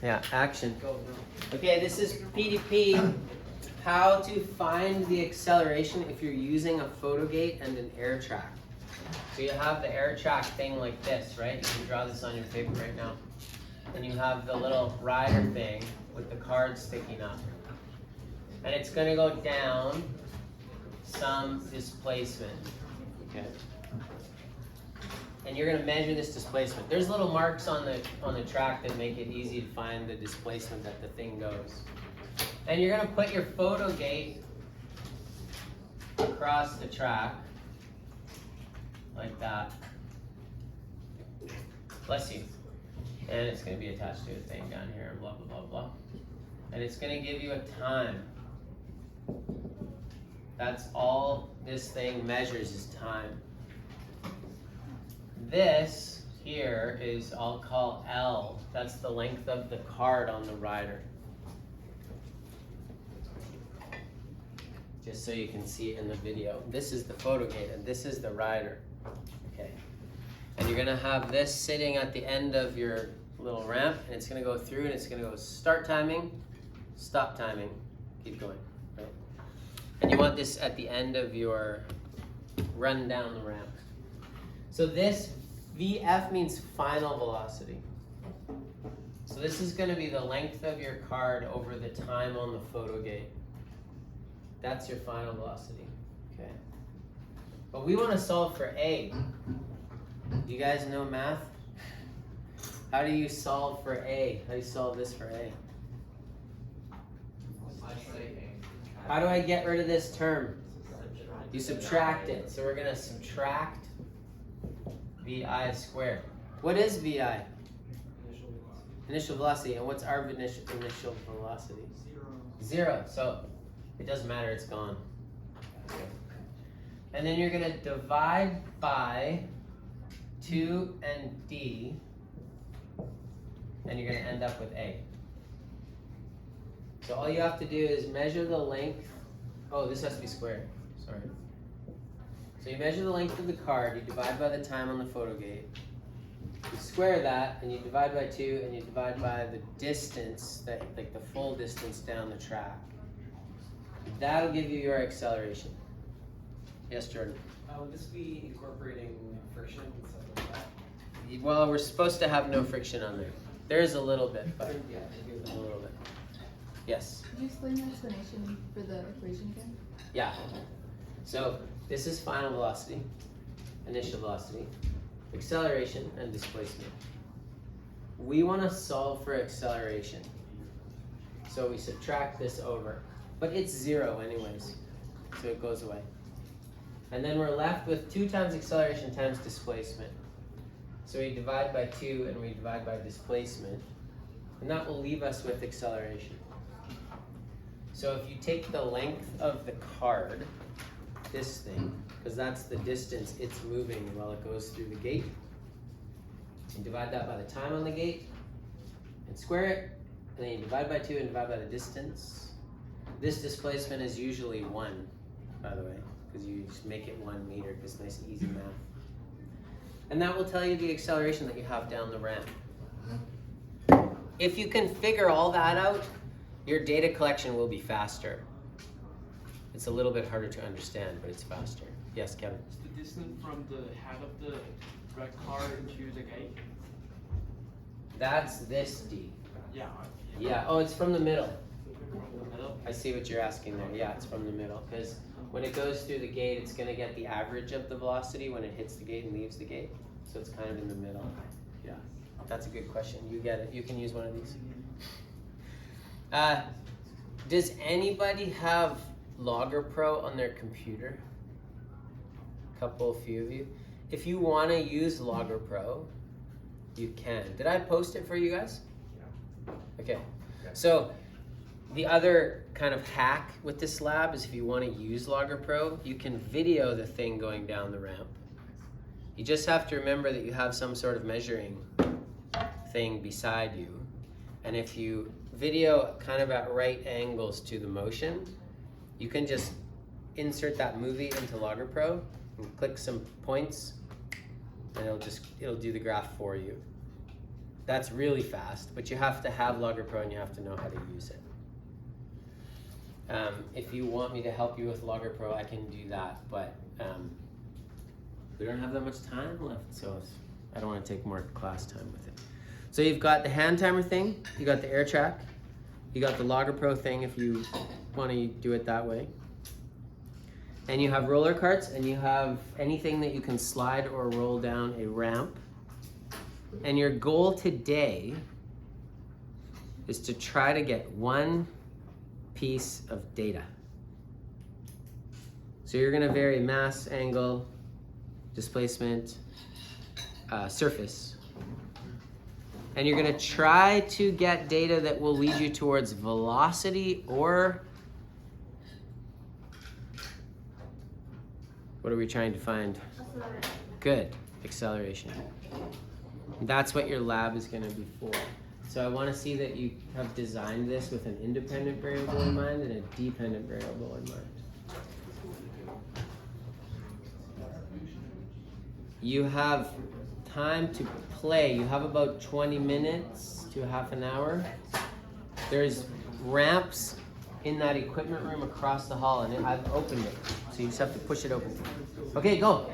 Yeah, action. Okay, this is PDP. How to find the acceleration if you're using a photogate and an air track. So you have the air track thing like this, right? You can draw this on your paper right now. And you have the little rider thing with the card sticking up. And it's going to go down some displacement. Okay. And you're going to measure this displacement. There's little marks on the track that make it easy to find the displacement that the thing goes. And you're going to put your photogate across the track like that. Bless you. And it's going to be attached to a thing down here and blah, blah, blah, blah. And it's going to give you a time. That's all this thing measures is time. This here is, I'll call L. That's the length of the card on the rider. Just so you can see it in the video. This is the photogate and this is the rider. Okay. And you're gonna have this sitting at the end of your little ramp, and it's gonna go through and it's gonna go start timing, stop timing, keep going, right? And you want this at the end of your run down the ramp. So this VF means final velocity. So this is gonna be the length of your card over the time on the photogate. That's your final velocity, okay? But we wanna solve for A. You guys know math? How do you solve for A? How do you solve this for A? How do I get rid of this term? You subtract it. So we're gonna subtract VI squared. What is VI? Initial velocity. And what's our initial velocity? Zero. So it doesn't matter, it's gone. Okay. And then you're gonna divide by 2 and D, and you're gonna end up with A. So all you have to do is measure the length. Oh, this has to be squared, sorry. So you measure the length of the card, you divide by the time on the photogate, you square that, and you divide by 2, and you divide by the distance, like the full distance down the track. That'll give you your acceleration. Yes, Jordan? Would this be incorporating friction and stuff like that? Well, we're supposed to have no friction on there. There is a little bit, but Yeah, a little bit. Yes? Could you explain the explanation for the equation again? Yeah. So this is final velocity, initial velocity, acceleration, and displacement. We want to solve for acceleration. So we subtract this over. But it's 0 anyways, so it goes away. And then we're left with 2 times acceleration times displacement. So we divide by 2 and we divide by displacement. And that will leave us with acceleration. So if you take the length of the card, this thing, because that's the distance it's moving while it goes through the gate, and divide that by the time on the gate, and square it, and then you divide by 2 and divide by the distance. This displacement is usually 1, by the way, because you just make it 1 meter, because it's nice and easy math. And that will tell you the acceleration that you have down the ramp. If you can figure all that out, your data collection will be faster. It's a little bit harder to understand, but it's faster. Yes, Kevin? Is the distance from the head of the red card to the gate? That's this D. Yeah. Yeah, oh, it's from the middle. From the middle? I see what you're asking there. Yeah, it's from the middle, because when it goes through the gate, it's going to get the average of the velocity when it hits the gate and leaves the gate. So it's kind of in the middle. Yeah, that's a good question. You get it. You can use one of these. Does anybody have Logger Pro on their computer? Few of you. If you want to use Logger Pro, you can. Did I post it for you guys? Okay. So the other kind of hack with this lab is if you want to use Logger Pro, you can video the thing going down the ramp. You just have to remember that you have some sort of measuring thing beside you. And if you video kind of at right angles to the motion, you can just insert that movie into Logger Pro and click some points, and it'll do the graph for you. That's really fast, but you have to have Logger Pro and you have to know how to use it. If you want me to help you with Logger Pro, I can do that, but we don't have that much time left, so I don't want to take more class time with it. So you've got the hand timer thing, you got the air track, you got the Logger Pro thing if you want to do it that way. And you have roller carts, and you have anything that you can slide or roll down a ramp. And your goal today is to try to get one piece of data. So you're gonna vary mass, angle, displacement, surface. And you're gonna try to get data that will lead you towards velocity or, what are we trying to find? Good, acceleration. That's what your lab is gonna be for. So I wanna see that you have designed this with an independent variable in mind and a dependent variable in mind. You have time to play. You have about 20 minutes to half an hour. There's ramps in that equipment room across the hall, and I've opened it. So you just have to push it open. Okay, go.